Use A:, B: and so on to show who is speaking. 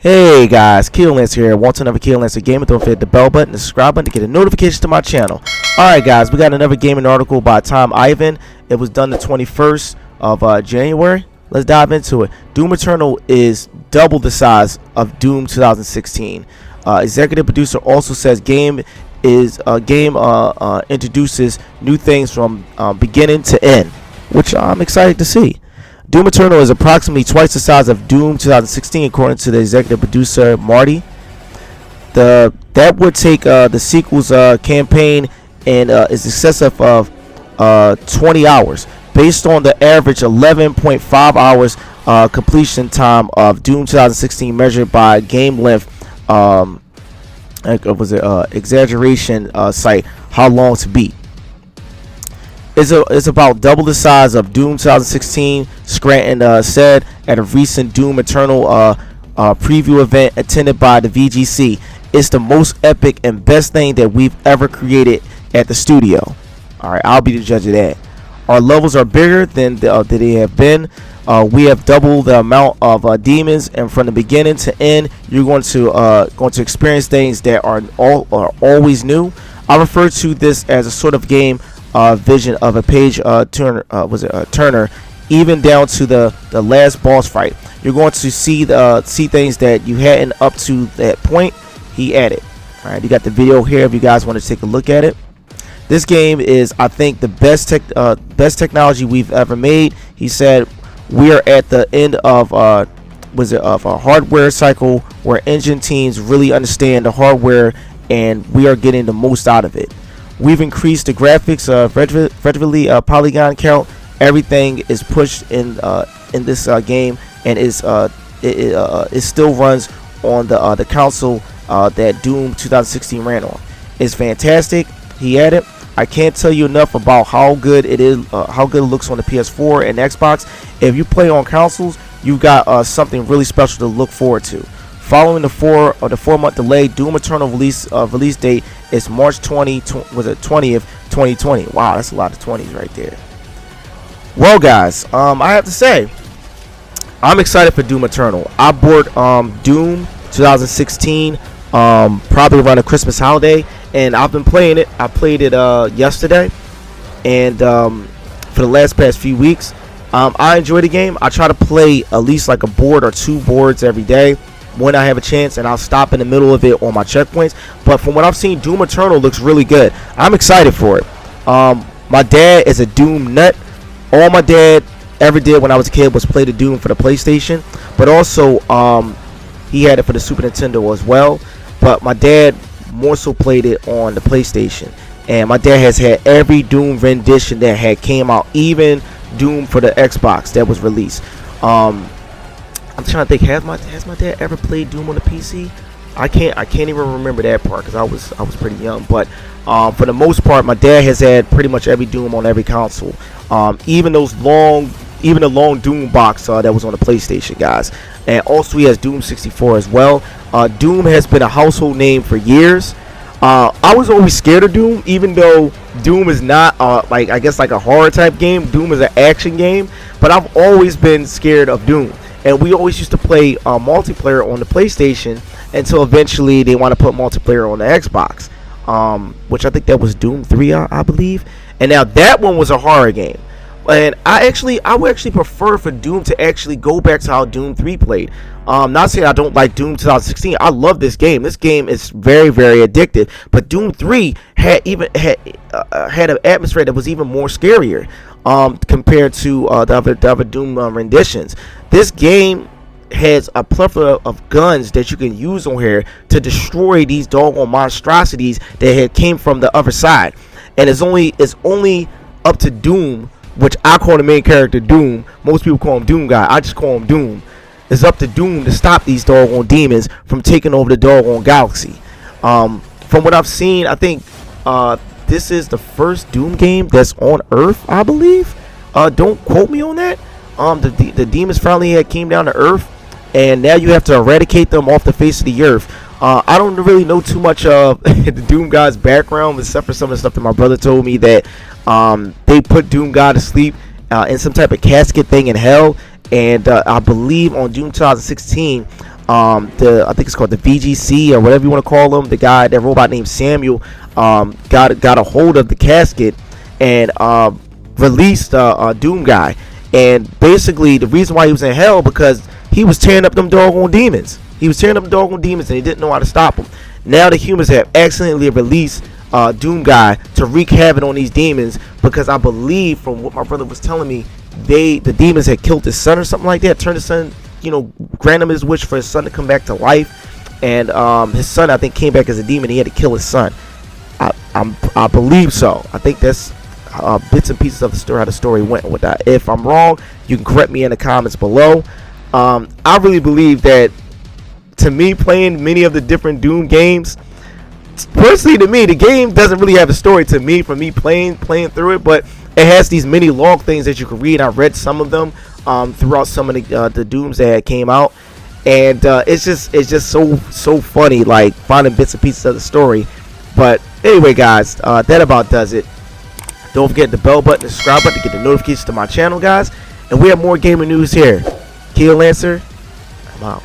A: Hey guys, Keylance here. Want another Keylance Gaming? Don't forget the bell button, the subscribe button to get a notification to my channel. Alright guys, we got another gaming article by Tom Ivan. It was done the 21st of January. Let's dive into it. Doom Eternal is double the size of Doom 2016. Executive producer also says game introduces new things from beginning to end, which I'm excited to see. Doom Eternal is approximately twice the size of Doom 2016, according to the executive producer Marty. That would take the sequel's campaign and is excessive of 20 hours, based on the average 11.5 hours completion time of Doom 2016, measured by game length. Exaggeration site How Long to Beat. It's about double the size of Doom 2016, Scranton said at a recent Doom Eternal preview event attended by the VGC. It's the most epic and best thing that we've ever created at the studio. Alright, I'll be the judge of that. Our levels are bigger than they have been. We have doubled the amount of demons, and from the beginning to end, you're going to experience things that are always new. I refer to this as a sort of game vision of a page Turner, even down to the last boss fight. You're going to see things that you hadn't up to that point. He added. All right, you got the video here if you guys want to take a look at it. This game is, I think, the best technology we've ever made. He said we are at the end of a hardware cycle where engine teams really understand the hardware, and we are getting the most out of it. We've increased the graphics, relatively polygon count. Everything is pushed in this game, and it still runs on the console that Doom 2016 ran on. It's fantastic. He added, I can't tell you enough about how good it is, how good it looks on the PS4 and Xbox. If you play on consoles, you've got something really special to look forward to. Following the 4-month delay, Doom Eternal release date is March 20th, 2020. Wow, that's a lot of 20s right there. Well, guys, I have to say, I'm excited for Doom Eternal. I bought Doom 2016 probably around the Christmas holiday, and I've been playing it. I played it yesterday, and for the past few weeks, I enjoy the game. I try to play at least like a board or two boards every day when I have a chance, and I'll stop in the middle of it on my checkpoints. But from what I've seen, Doom Eternal looks really good. I'm excited for it. My dad is a Doom nut. All my dad ever did when I was a kid was play the Doom for the PlayStation, but also he had it for the Super Nintendo as well. But my dad more so played it on the PlayStation, and my dad has had every Doom rendition that had came out, even Doom for the Xbox that was released. I'm trying to think, has my dad ever played Doom on the PC? I can't even remember that part because I was pretty young. But for the most part, my dad has had pretty much every Doom on every console. Even the long Doom box that was on the PlayStation, guys. And also he has Doom 64 as well. Doom has been a household name for years. I was always scared of Doom, even though Doom is not like a horror type game. Doom is an action game, but I've always been scared of Doom. And we always used to play multiplayer on the PlayStation until eventually they want to put multiplayer on the Xbox, which I think that was Doom 3, I believe. And now that one was a horror game. And I would actually prefer for Doom to actually go back to how Doom 3 played. Not saying I don't like Doom 2016. I love this game. This game is very, very addictive. But Doom 3 had an atmosphere that was even more scarier compared to the other Doom renditions. This game has a plethora of guns that you can use on here to destroy these doggone monstrosities that had came from the other side. And it's only up to Doom, which I call the main character Doom. Most people call him Doom Guy. I just call him Doom. It's up to Doom to stop these doggone demons from taking over the doggone galaxy. From what I've seen, I think this is the first Doom game that's on Earth, I believe. Don't quote me on that. The demons finally came down to Earth, and now you have to eradicate them off the face of the Earth. I don't really know too much of the Doom Guy's background, except for some of the stuff that my brother told me, that they put Doom Guy to sleep in some type of casket thing in hell. And I believe on Doom 2016, I think it's called the VGC or whatever you want to call him. The guy, that robot named Samuel, got a hold of the casket and released Doom guy. And basically, the reason why he was in hell because he was tearing up them doggone demons. He was tearing up the doggone demons, and he didn't know how to stop them. Now the humans have accidentally released Doom guy to wreak havoc on these demons, because I believe, from what my brother was telling me, the demons had killed his son or something like that, turned his son, grant him his wish for his son to come back to life. And his son, I think, came back as a demon. He had to kill his son. I believe so. I think that's bits and pieces of the story, how the story went with that. If I'm wrong, you can correct me in the comments below. I really believe that, to me, playing many of the different Doom games, personally, to me, the game doesn't really have a story to me, for me playing through it, but it has these mini log things that you can read. I read some of them throughout some of the Dooms that came out, and it's just so funny, like finding bits and pieces of the story. But anyway, guys, that about does it. Don't forget the bell button, the subscribe button to get the notifications to my channel, guys. And we have more gaming news here. Keel Lancer, I'm out.